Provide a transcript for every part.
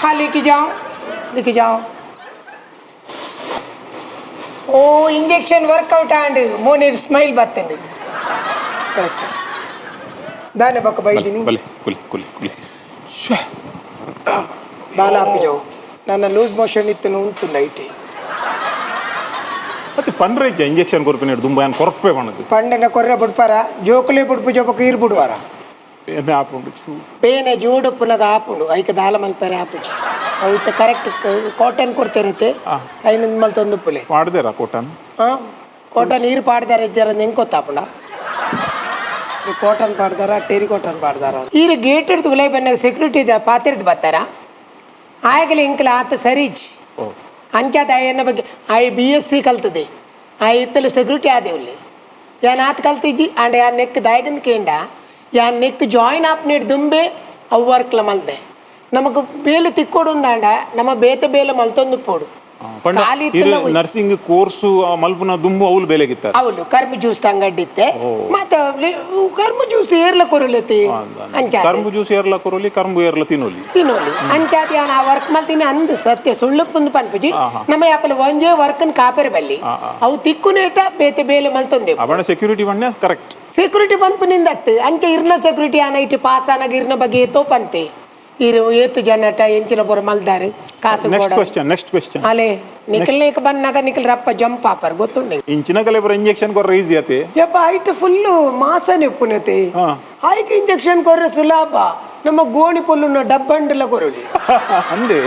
हाँ लेके जाओ ओ इंजेक्शन वर्कआउट आंड मोने स्माइल बत्तंడి करेक्ट दाने बक बैदिनी भले कुली कुली कुली दाला आप जाओ ನನ್ನ ಲೂಸ್ ಮೋಷನ್ ಇತ್ತು ಉಂಟು ನೈಟ್ ಮತ್ತೆ ಪಂಡ್ರೆ ಇಂಜೆಕ್ಷನ್ ಕೊರ್ಪಿನ ದುಂಬ ಏನು ಕೊರಪೆ ಮಾಡದು ಪಂಡನ ಕೊರ್ರೆ ಬಿಡ್ಪಾರ ಜೋಕುಲೆ ಬಿಡ್ಪು ಜೋಪಕ ಈರ್ ಬಿಡುವಾರ ಬೇನೆ ಆಪುಂಡು ಚೂ ಬೇನೆ ಜೋಡು ಉಪ್ಪುನಾಗ ಆಪುಂಡು ಐಕ ದಾಲ ಮಲ್ಪರೆ ಆಪುಜಿ ಅವು ಇತ್ತ ಕರೆಕ್ಟ್ ಕಾಟನ್ ಕೊಡ್ತಿರತ್ತೆ ಐನೊಂದು ಮಲ್ತೊಂದು ಪುಲೆ ಪಾಡ್ದೇರ ಕಾಟನ್ ಹಾಂ ಕಾಟನ್ ನೀರು ಪಾಡ್ದಾರ ಜರ ಹೆಂಗೆ ಗೊತ್ತಾಪುಂಡ ಕಾಟನ್ ಪಾಡ್ದಾರ ಟೆರಿ ಕಾಟನ್ ಪಾಡ್ದಾರ ಈರ ಗೇಟ್ ಹಿಡ್ದು ಉಲೈ ಬನ್ನ ಸೆಕ್ಯೂರಿಟಿ ಪಾತಿರ್ದು ಬರ್ತಾರ ಆಗಲಿ ಇಂಕಲ ಆತ ಸರೀಜ್ ಅಂಚಾದ ಎನ್ನ ಬಗ್ಗೆ ಐ BSc ಕಲ್ತದೆ ಆ ಇತ್ತಲು ಸೆಕ್ಯೂರಿಟಿ ಆದೇವಲ್ಲಿ ಯಾನ್ ಆತ ಕಲ್ತಿಜ್ಜಿ ಅಂಡ್ ಯಾ ನೆಕ್ ದಾಯಗಂದ ಕೇಂಡ ಯಾ ನೆಕ್ ಜಾಯಿನ್ ಆಪ್ನೇಡ್ ದುಂಬೆ ಅವು ವರ್ಕ್ಲ ಮಲ್ದೆ ನಮಗೆ ಬೇಲೆ ತಿಕ್ಕೋಡು ಅಂದಾಂಡ ನಮ್ಮ ಬೇತೆ ಬೇಲೆ ಮಲ್ತೊಂದು ಪೋಡು ನರ್ಸಿಂಗ್ ಕೋರ್ಸು ಮಲ್ಪುನ ದುಂಬು ಅವಳು ಬೇಲೆಗಿತ್ತ ಅವಳು ಕರ್ಮ ಜ್ಯೂಸ್ ತಂಗಡ್ಡಿತ್ತೆ ಮತ್ತೆ ಕರ್ಮ ಜ್ಯೂಸ್ ಏರ್ಲ ಕೊರಲತಿ ಕರ್ಮ ಜ್ಯೂಸ್ ಏರ್ಲ ಕೊರಲಿ ಕರ್ಮು ಏರ್ಲ ತಿನ್ನೋಲಿ ಅಂಚಾದಿ ಆ ವರ್ಕ್ ಮಾಡ್ತೀನಿ ಅಂದ್ ಸತ್ಯ ಸುಳ್ಳು ಬಂದು ಪನ್ಪುಜಿ ನಮ್ಮ ಯಾಪಲ ಒಂಜೇ ವರ್ಕನ್ ಕಾಪೆರ ಬಲ್ಲಿ ಅವು ತಿಕ್ಕುನೇಟ ಬೇತೆ ಬೇಲೆ ಮಲ್ತೊಂದೆ ಅವನ ಸೆಕ್ಯೂರಿಟಿ ಬಣ್ಣ ಕರೆಕ್ಟ್ ಸೆಕ್ಯೂರಿಟಿ ಪನ್ಪುನಿಂದತ್ತು ಅಂಚೆ ಇರ್ನ ಸೆಕ್ಯೂರಿಟಿ ಆನೈಟ್ ಪಾಸ್ ಆನಾಗ ಇರ್ನ ಬಗ್ಗೆ ಏತೋ ಪಂತೆ ಇರು ಏತು ಜನಟ ಎಂಚಿನ ಬರ ಮಲ್ದಾರು ಕಾಸು ನೆಕ್ಸ್ಟ್ ಕ್ವೆಶ್ಚನ್ ಅಲೆ ನಿಖಲ್ನೇಕ ಬಂದಾಗ ನಿಖಲ್ ರಪ್ಪ ಜಂಪ್ ಆಪರ್ ಗೊತ್ತುಂಡೆ ಇಂಚಿನ ಕಲೆ ಬರ ಇಂಜೆಕ್ಷನ್ ಕೊರ್ರೆ ಈಸಿ ಆತೆ ಯಪ್ಪ ಐಟ್ ಫುಲ್ಲು ಮಾಸನೆ ಉಪ್ಪುನತೆ ಐಕ ಇಂಜೆಕ್ಷನ್ ಕೊರ್ರೆ ಸುಲಭ ನಮ್ಮ ಗೋಣಿ ಪೊಲ್ಲುನ ಡಬ್ಬಂಡಲ ಕೊರಲಿ ಅಂದೆ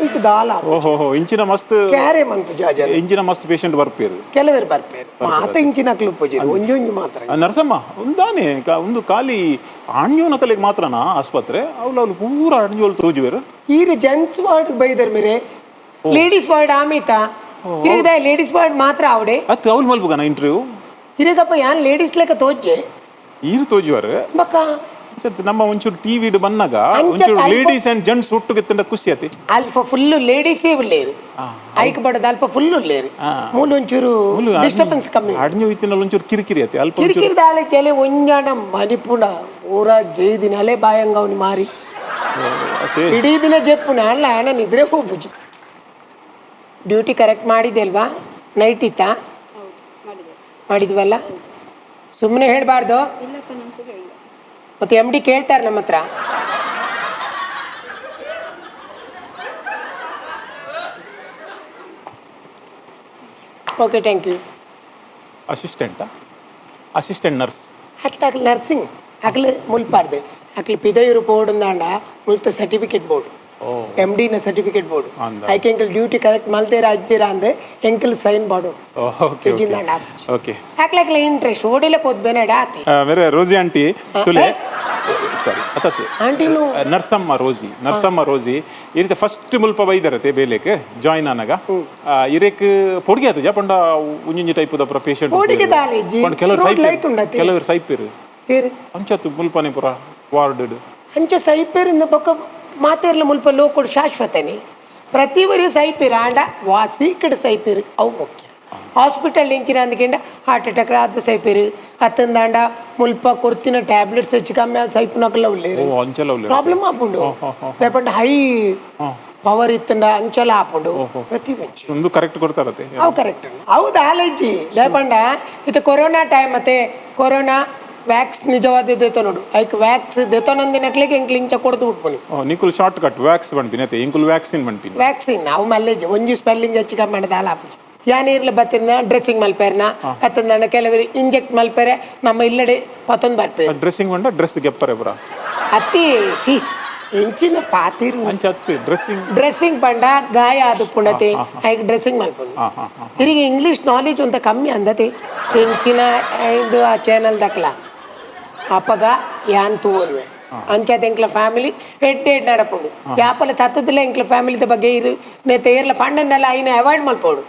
ಐತು ದಾಲ ಓಹೋ ಇಂಚಿನ ಮಸ್ತ್ ಕ್ಯಾರೆ ಮನ್ಪು ಜಾಜ ಇಂಚಿನ ಮಸ್ತ್ ಪೇಷಂಟ್ ಬರ್ಪೇರು ಕೆಲವರು ಬರ್ಪೇರು ಮಾತ ಇಂಚಿನ ಕ್ಲುಪ್ಪುಜಿರು ಒಂಜೊಂಜು ಮಾತ್ರ ನರಸಮ್ಮ ಒಂದಾನೆ ಒಂದು ಖಾಲಿ ಆಣ್ಯೋನ ಕಲೆಗೆ ಮಾತ್ರನಾ ಆಸ್ಪತ್ರೆ ಅವಳು ಪೂರ ಅಣ್ಯೋಲ್ ತೋಜುವೇರು ಈರು ಜೆಂಟ್ಸ್ ವಾರ್ಡ್ ಬೈದರ್ ಮೇರೆ ಲೇಡೀಸ್ ವಾರ್ಡ್ ಆಮಿತಾ ಇರಗದ ಲೇಡೀಸ್ ವಾರ್ಡ್ ಮಾತ್ರ ಅವಡೆ ಅತ್ ಅವಳು ಮಲ್ಪುಗನ ಇಂಟರ್ವ್ಯೂ ಇರಗಪ್ಪ ಯಾನ್ ಲೇಡೀಸ್ ಲೆಕ್ಕ ತೋಜೆ ಈರು ತೋಜುವರು ಬಕ್ಕ ನಮ್ಮ ಒಂಚೂರು ಟಿವಿ ಬಂದಾಗ ಒಂಚೂರು ಲೇಡೀಸ್ ಅಂಡ್ ಜೆಂಟ್ಸ್ ಒಟ್ಟಿಗೆ ಖುಷಿ ಆತಿ ಅಲ್ಪ ಫುಲ್ಲು ಲೇಡೀಸೇ ಉಳ್ಳೇರು ಐಕ್ ಬಡದ ಅಲ್ಪ ಫುಲ್ ಉಳ್ಳೇರು ಮೂಲ ಒಂಚೂರು ಡಿಸ್ಟರ್ಬೆನ್ಸ್ ಕಮ್ಮಿ ಅಡ್ഞ്ഞു ಇತ್ತಿನಲ್ಲಿ ಒಂಚೂರು ಕಿರಿಕಿರಿ ಆತಿ ಅಲ್ಪ ಕಿರಿಕಿರಿ ದಾಳೆ ಚೆಲೆ ಒಂಜಾಣ ಮನಿಪುಣ ಪೂರ ಜೈದಿನ ಅಲೆ ಬಾಯಂಗ ಅವನಿ ಮಾರಿ ಇಡೀ ದಿನ ಜಪ್ಪುನ ಅಲ್ಲ ನಾನು ನಿದ್ರೆ ಹೋಗ್ಬುಜಿ ಡ್ಯೂಟಿ ಕರೆಕ್ಟ್ ಮಾಡಿದೆ ಅಲ್ವಾ ನೈಟ್ ಇತ್ತಾ ಮಾಡಿದ್ವಲ್ಲ ಸುಮ್ಮನೆ ಹೇಳ್ಬಾರ್ದು ಮತ್ತೆ MD ಕೇಳ್ತಾರೆ ನಮ್ಮ ಹತ್ರ okay thank you assistant nurse ಹತ್ತಾಗಲಿ ನರ್ಸಿಂಗ್ ಅಕ್ಲು ಮುಲ್ಪಾರ್ದು ಅಕ್ಲು ಪಿದೈರು ಬೋರ್ಡ್ ಅಂದಾಂಡ ಮುಲ್ತ ಸರ್ಟಿಫಿಕೇಟ್ ಬೋರ್ಡ್ MD ನ ಸರ್ಟಿಫಿಕೇಟ್ ಬೋರ್ಡ್ ಐಕೆ ಎಂಕಲ್ ಡ್ಯೂಟಿ ಕರೆಕ್ಟ್ ಮಲ್ದೇರ ಅಜ್ಜಿರ ಅಂದೆ ಎಂಕಲ್ ಸೈನ್ ಬಾಡು ಓಕೆ ಹಾಕ್ಲಾಕ್ಲ ಇಂಟ್ರೆಸ್ಟ್ ಓಡಿಲೆ ಪೋದ್ ಬೆನಡ ಆತಿ ಮೇರೆ ರೋಜಿ ಆಂಟಿ ತುಲೆ ಸಾರಿ ಅತತೆ ಆಂಟಿನು ನರ್ಸಮ್ಮ ರೋಜಿ ಈ ರೀತಿ ಫಸ್ಟ್ ಮುಲ್ಪ ಬೈದರತೆ ಬೇಲೆಕ್ ಜಾಯಿನ್ ಆನಾಗ ಇರೇಕ್ ಪೊಡಿಗೆ ಆತ ಪಂಡ ಉಂಜಿ ಟೈಪ್ ದ ಪೇಷಂಟ್ ಪೊಡಿಗೆ ದಾಲೇಜಿ ಕೆಲವರು ಸೈಪೇರು ಅಂಚತ್ತು ಮುಲ್ಪನೆ ಪುರ ವಾರ್ಡ್ ಅಂಚ ಸೈಪೇರಿಂದ ಬೊಕ್ಕ ಮಾತೇರ್ಲ ಮುಲ್ಪ ಲೋಕೊಡು ಶಾಶ್ವತನಿ ಪ್ರತಿ ವರಿ ಸೈಪೇರು ಆಂಡ ವಾಸಿ ಕಡೆ ಸೈಪೇರು ಅವು ಮುಖ್ಯ ಹಾಸ್ಪಿಟಲ್ ಇಂಚಿನ ಅಂದ್ಕೊಂಡ ಹಾರ್ಟ್ ಅಟ್ಯಾಕ್ ಆದ ಸೈಪೇರು ಅತ್ತಂದಾಂಡ ಮುಲ್ಪ ಕೊರ್ತಿನ ಟ್ಯಾಬ್ಲೆಟ್ಸ್ ಹೆಚ್ಚು ಕಮ್ಮಿ ಆದ ಸೈಪುನಕಲ್ಲ ಉಳ್ಳೇರು ಪ್ರಾಬ್ಲಮ್ ಆಪುಂಡು ಲೇಪಂಡ ಹೈ ಪವರ್ ಇತ್ತಂಡ ಅಂಚಲ ಆಪುಂಡು ಪ್ರತಿ ಒಂದು ಕರೆಕ್ಟ್ ಕೊಡ್ತಾರತೆ ಅವು ಕರೆಕ್ಟ್ ಹೌದು ಆಲಜ್ಜಿ ಲೇಪಂಡ ಇದು ಕೊರೋನಾ ಟೈಮ್ ಮತ್ತೆ ಕೊರೋನಾ ವ್ಯಾಕ್ಸ್ ನಿಜವಾದ ದೇತೋ ನೋಡು ಐಕ್ ವ್ಯಾಕ್ಸ್ ದೇತೋ ನಂದಿನಕ್ಲಿಗೆ ಎಂಕ್ಲು ಇಂಚ ಕೊಡ್ದು ಬಿಟ್ಬಿನಿ ನಿಕುಲ್ ಶಾರ್ಟ್ ಕಟ್ ವ್ಯಾಕ್ಸ್ ಬಂದ್ಬಿನಿ ಅತ್ತೆ ಇಂಕುಲ್ ವ್ಯಾಕ್ಸಿನ್ ಬಂದ್ಬಿನಿ ವ್ಯಾಕ್ಸಿನ್ ಅವು ಮಲ್ಲೇಜ್ ಒಂಜಿ ಸ್ಪೆಲ್ಲಿಂಗ್ ಹೆಚ್ಚಿಗೆ ಮಾಡಿದ ಆಲಾಪು ಯಾನಿರ್ಲಿ ಬತ್ತಿನ ಡ್ರೆಸ್ಸಿಂಗ್ ಮಲ್ಪೇರ್ನ ಅತ್ತಂದ ಕೆಲವರು ಇಂಜೆಕ್ಟ್ ಮಲ್ಪೇರೆ ನಮ್ಮ ಇಲ್ಲಡೆ ಪತ್ತೊಂದು ಬರ್ಪೇರು ಡ್ರೆಸ್ಸಿಂಗ್ ಬಂಡ ಡ್ರೆಸ್ ಗೆಪ್ಪರೆ ಬರ ಅತ್ತಿ ಶಿ ಎಂಚಿನ ಪಾತಿರು ಡ್ರೆಸ್ಸಿಂಗ್ ಪಂಡ ಗಾಯ ಆದ ಪುಣತೆ ಐಕ್ ಡ್ರೆಸ್ಸಿಂಗ್ ಮಲ್ಪುಂಡು ಇರಿಗೆ ಇಂಗ್ಲೀಷ್ ನಾಲೆಜ್ ಅಂತ ಕಮ್ಮಿ ಅಂದತೆ ಎಂಚಿನ ಇದು ಆ ಚಾನಲ್ ದಕ್ಲ ಅಪ್ಪಗ ಯಾನ್ ತೂರ್ವೆ ಅಂಚದ ಎಂಕ್ಲ ಫ್ಯಾಮಿಲಿ ಹೆಡ್ ನಡಪುಂಡು ಯಾಪಲ ತತ್ತದಿಲ್ಲ ಎಂಕ್ಲ ಫ್ಯಾಮಿಲಿದ ಬಗ್ಗೆ ಇರು ನೇತ ಏರ್ಲ ಪಂಡನ್ನೆಲ್ಲ ಐನ ಅವಾಯ್ಡ್ ಮಲ್ಪೋಡು